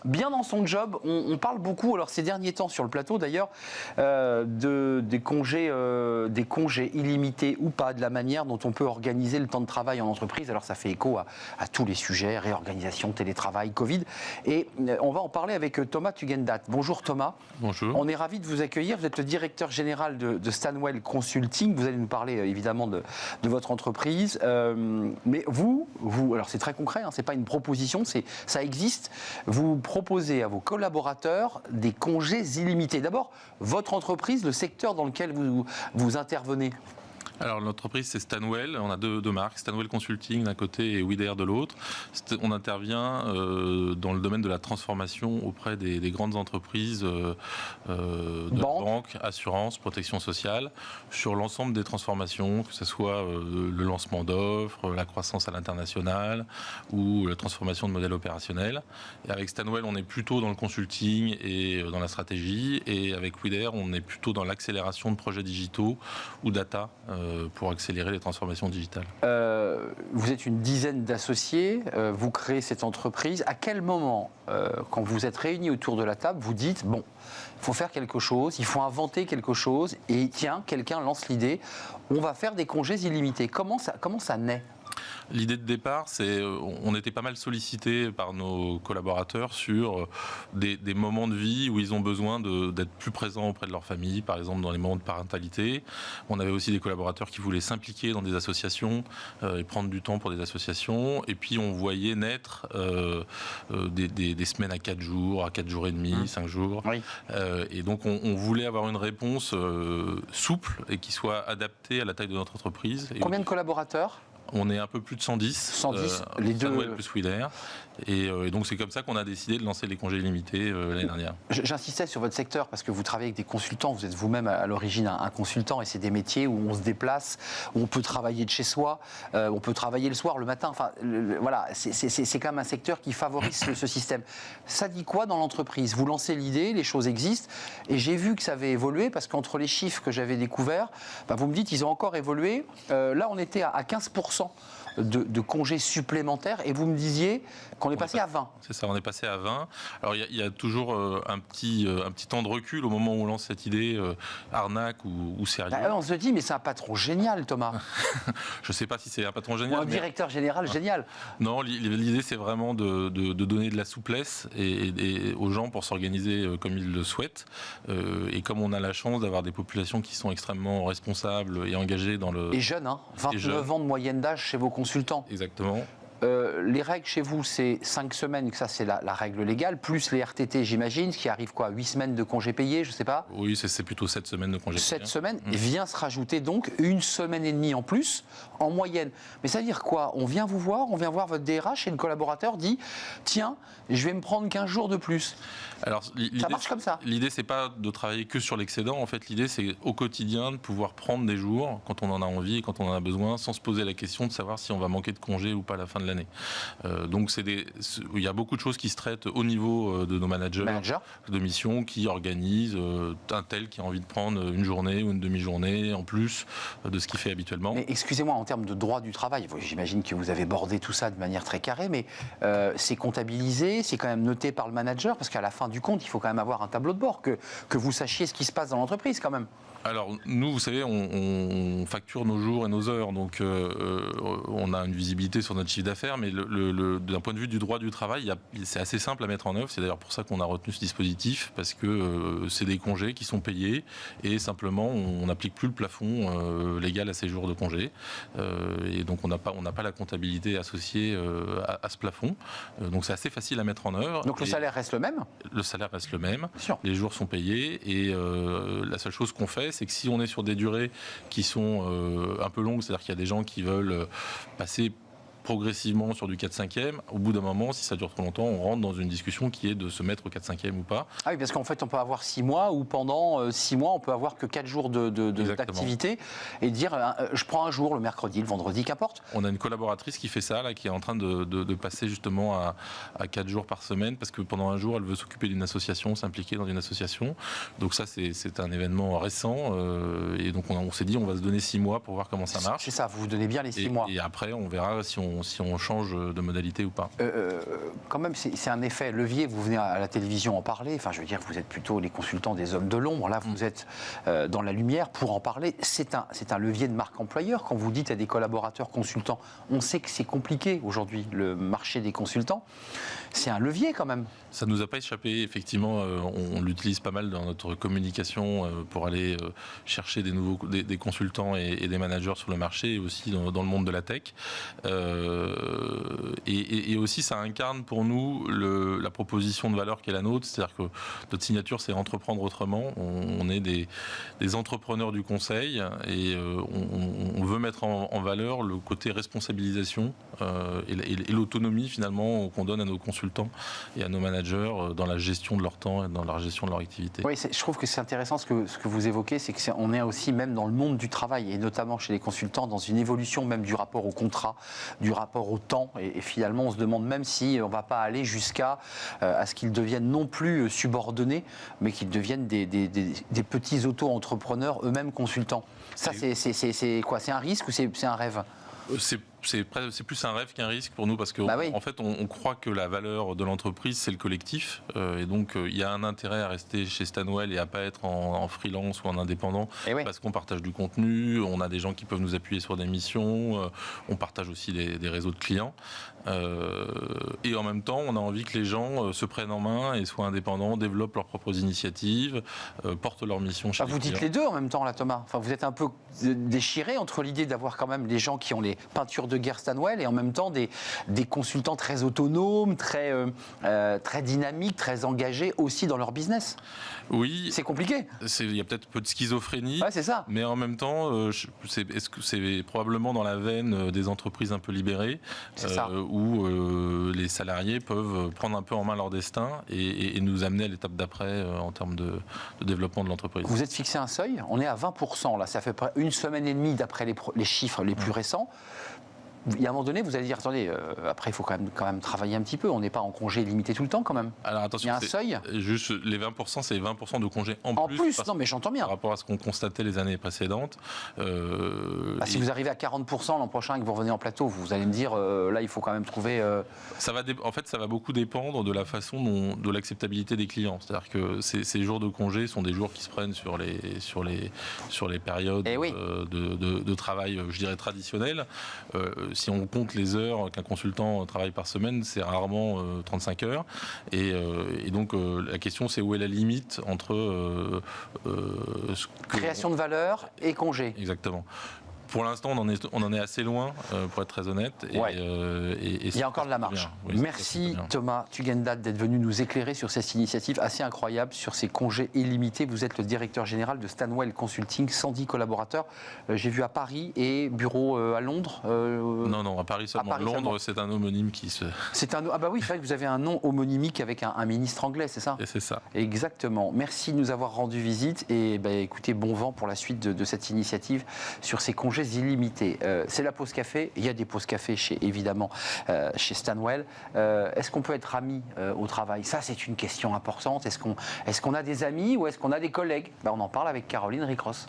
bien dans son job. On parle beaucoup, alors ces derniers temps sur le plateau d'ailleurs, des congés illimités ou pas, de la manière dont on peut organiser le temps de travail en entreprise. Alors ça fait écho à tous les sujets, réorganisation, télétravail, Covid. Et on va en parler avec Thomas Tugendat. Bonjour Thomas. Bonjour. On est ravi de vous accueillir. Vous êtes le directeur général de Stanwell Consulting. Vous allez nous parler évidemment de votre entreprise. Mais vous, alors c'est très concret, hein, c'est pas une proposition, ça existe. Vous proposez à vos collaborateurs des congés illimités. D'abord, votre entreprise, le secteur dans lequel vous intervenez. Alors l'entreprise c'est Stanwell, on a deux marques, Stanwell Consulting d'un côté et Wider de l'autre. On intervient dans le domaine de la transformation auprès des grandes entreprises de banque, assurance, protection sociale, sur l'ensemble des transformations, que ce soit le lancement d'offres, la croissance à l'international ou la transformation de modèles opérationnels. Et avec Stanwell on est plutôt dans le consulting et dans la stratégie, et avec Wider on est plutôt dans l'accélération de projets digitaux ou data pour accélérer les transformations digitales. Vous êtes une dizaine d'associés, vous créez cette entreprise. À quel moment, quand vous êtes réunis autour de la table, vous dites, bon, il faut faire quelque chose, il faut inventer quelque chose, et tiens, quelqu'un lance l'idée, on va faire des congés illimités. Comment ça naît ? L'idée de départ, c'est on était pas mal sollicités par nos collaborateurs sur des moments de vie où ils ont besoin d'être plus présents auprès de leur famille, par exemple dans les moments de parentalité. On avait aussi des collaborateurs qui voulaient s'impliquer dans des associations et prendre du temps pour des associations. Et puis on voyait naître des semaines à 4 jours, à 4 jours et demi, 5 jours. Oui. Et donc on voulait avoir une réponse souple et qui soit adaptée à la taille de notre entreprise. Combien de collaborateurs ? On est un peu plus de 110. 110, les deux. Stanwell plus Wider. Et donc c'est comme ça qu'on a décidé de lancer les congés illimités l'année dernière. J'insistais sur votre secteur parce que vous travaillez avec des consultants, vous êtes vous-même à l'origine un consultant, et c'est des métiers où on se déplace, où on peut travailler de chez soi, on peut travailler le soir, le matin, enfin voilà, c'est quand même un secteur qui favorise ce système. Ça dit quoi dans l'entreprise ? Vous lancez l'idée, les choses existent, et j'ai vu que ça avait évolué parce qu'entre les chiffres que j'avais découverts, vous me dites ils ont encore évolué. Là on était à 15% de congés supplémentaires, et vous me disiez qu'on est passé à 20. C'est ça, on est passé à 20. Alors il y a toujours un petit temps de recul au moment où on lance cette idée, arnaque ou sérieux. On se dit, mais c'est un patron génial, Thomas. Je ne sais pas si c'est un patron génial. Ou un directeur général génial. Non, l'idée c'est vraiment de donner de la souplesse et aux gens pour s'organiser comme ils le souhaitent. Et comme on a la chance d'avoir des populations qui sont extrêmement responsables et engagées dans le... Et jeunes, hein, 29 ans de moyenne d'âge chez vos consultants. Exactement. Les règles chez vous, c'est 5 semaines, que ça c'est la règle légale, plus les RTT, j'imagine, ce qui arrive quoi, 8 semaines de congés payés, je sais pas. Oui, c'est plutôt 7 semaines de congés payés. 7 semaines, et vient se rajouter donc 1 semaine et demie en plus, en moyenne. Mais ça veut dire quoi ? On vient vous voir, on vient voir votre DRH, et le collaborateur dit, tiens, je vais me prendre 15 jours de plus. Alors, ça marche comme ça. L'idée, c'est pas de travailler que sur l'excédent. En fait, l'idée, c'est au quotidien de pouvoir prendre des jours quand on en a envie et quand on en a besoin, sans se poser la question de savoir si on va manquer de congés ou pas à la fin de l'année. Donc, il y a beaucoup de choses qui se traitent au niveau de nos managers de mission qui organisent un tel qui a envie de prendre une journée ou une demi-journée en plus de ce qu'il fait habituellement. Mais excusez-moi, en termes de droit du travail, j'imagine que vous avez bordé tout ça de manière très carrée, mais c'est comptabilisé, c'est quand même noté par le manager, parce qu'à la fin du compte, il faut quand même avoir un tableau de bord, que vous sachiez ce qui se passe dans l'entreprise quand même. Alors nous, vous savez, on facture nos jours et nos heures, donc on a une visibilité sur notre chiffre d'affaires, mais d'un point de vue du droit du travail, c'est assez simple à mettre en œuvre. C'est d'ailleurs pour ça qu'on a retenu ce dispositif, parce que c'est des congés qui sont payés, et simplement on n'applique plus le plafond légal à ces jours de congés, et donc on n'a pas la comptabilité associée à ce plafond. Donc c'est assez facile à mettre en œuvre. Donc le salaire reste le même ? Le salaire reste le même, sûr. Les jours sont payés, et la seule chose qu'on fait, c'est que si on est sur des durées qui sont un peu longues, c'est-à-dire qu'il y a des gens qui veulent passer progressivement sur du 4/5e, au bout d'un moment, si ça dure trop longtemps, on rentre dans une discussion qui est de se mettre au 4/5e ou pas. Ah oui, parce qu'en fait, on peut avoir 6 mois, ou pendant 6 mois, on peut avoir que 4 jours d'activité, et dire, je prends un jour, le mercredi, le vendredi, qu'importe. On a une collaboratrice qui fait ça, là, qui est en train de passer justement à 4 jours par semaine, parce que pendant un jour, elle veut s'occuper d'une association, s'impliquer dans une association. Donc ça, c'est un événement récent, et donc on s'est dit, on va se donner 6 mois pour voir comment ça marche. C'est ça, vous vous donnez bien les 6 mois. Et après, on verra si on on change de modalité ou pas. Quand même, c'est un effet levier. Vous venez à la télévision en parler. Enfin, je veux dire, vous êtes plutôt les consultants des hommes de l'ombre. Là, vous êtes dans la lumière pour en parler. C'est un levier de marque employeur. Quand vous dites à des collaborateurs consultants, on sait que c'est compliqué aujourd'hui, le marché des consultants. C'est un levier quand même. Ça ne nous a pas échappé, effectivement, on l'utilise pas mal dans notre communication pour aller chercher des consultants et des managers sur le marché, et aussi dans le monde de la tech. Et aussi, ça incarne pour nous la proposition de valeur qui est la nôtre, c'est-à-dire que notre signature, c'est entreprendre autrement. On est des entrepreneurs du conseil, et on veut mettre en valeur le côté responsabilisation et l'autonomie, finalement, qu'on donne à nos consultants et à nos managers dans la gestion de leur temps et dans la gestion de leur activité. Oui, je trouve que c'est intéressant ce que vous évoquez, c'est qu'on est aussi même dans le monde du travail, et notamment chez les consultants, dans une évolution même du rapport au contrat, du rapport au temps, et finalement on se demande même si on ne va pas aller jusqu'à à ce qu'ils deviennent non plus subordonnés, mais qu'ils deviennent des petits auto-entrepreneurs eux-mêmes consultants. Ça, c'est quoi? C'est un risque ou c'est un rêve? C'est plus un rêve qu'un risque pour nous, parce qu'en en fait, on croit que la valeur de l'entreprise, c'est le collectif. Et donc, il y a un intérêt à rester chez Stanwell et à ne pas être en freelance ou en indépendant, parce qu'on partage du contenu, on a des gens qui peuvent nous appuyer sur des missions, on partage aussi des réseaux de clients. Et en même temps, on a envie que les gens se prennent en main et soient indépendants, développent leurs propres initiatives, portent leur mission chez les clients. Vous dites les deux en même temps, là, Thomas. Enfin, vous êtes un peu déchiré entre l'idée d'avoir quand même des gens qui ont les peintures de guerre Stanwell et en même temps des consultants très autonomes, très dynamiques, très engagés aussi dans leur business. Oui. C'est compliqué. Il y a peut-être un peu de schizophrénie. Ouais, c'est ça. Mais en même temps, c'est probablement dans la veine des entreprises un peu libérées, où les salariés peuvent prendre un peu en main leur destin et nous amener à l'étape d'après en termes de développement de l'entreprise. Vous êtes fixé un seuil, on est à 20%, là, ça fait près une semaine et demie d'après les chiffres les plus récents. Il y a un moment donné, vous allez dire, attendez, après il faut quand même travailler un petit peu, on n'est pas en congé limité tout le temps quand même. Alors attention, il y a un seuil. Juste les 20%, c'est 20% de congés en plus. Non mais j'entends bien. Par rapport à ce qu'on constatait les années précédentes. Si vous arrivez à 40% l'an prochain et que vous revenez en plateau, vous allez me dire, là il faut quand même trouver... En fait, ça va beaucoup dépendre de la façon de l'acceptabilité des clients. C'est-à-dire que ces jours de congé sont des jours qui se prennent sur les périodes de travail, je dirais, traditionnelles. Si on compte les heures qu'un consultant travaille par semaine, c'est rarement 35 heures. Et donc, la question, c'est où est la limite entre... création de valeur et congé. Exactement. Pour l'instant, on en est assez loin, pour être très honnête. Il y a encore de la marge. Oui, merci Thomas Tugendhat d'être venu nous éclairer sur cette initiative assez incroyable, sur ces congés illimités. Vous êtes le directeur général de Stanwell Consulting, 110 collaborateurs. J'ai vu à Paris et bureau à Londres. Non, à Paris seulement. Londres, c'est un homonyme qui se... Ah bah oui, c'est vrai que vous avez un nom homonymique avec un ministre anglais, c'est ça? Et c'est ça. Exactement. Merci de nous avoir rendu visite et écoutez, bon vent pour la suite de cette initiative sur ces congés illimités. C'est la pause café. Il y a des pauses café évidemment chez Stanwell. Est-ce qu'on peut être amis au travail? Ça, c'est une question importante. Est-ce qu'on a des amis ou est-ce qu'on a des collègues? On en parle avec Caroline Ricross.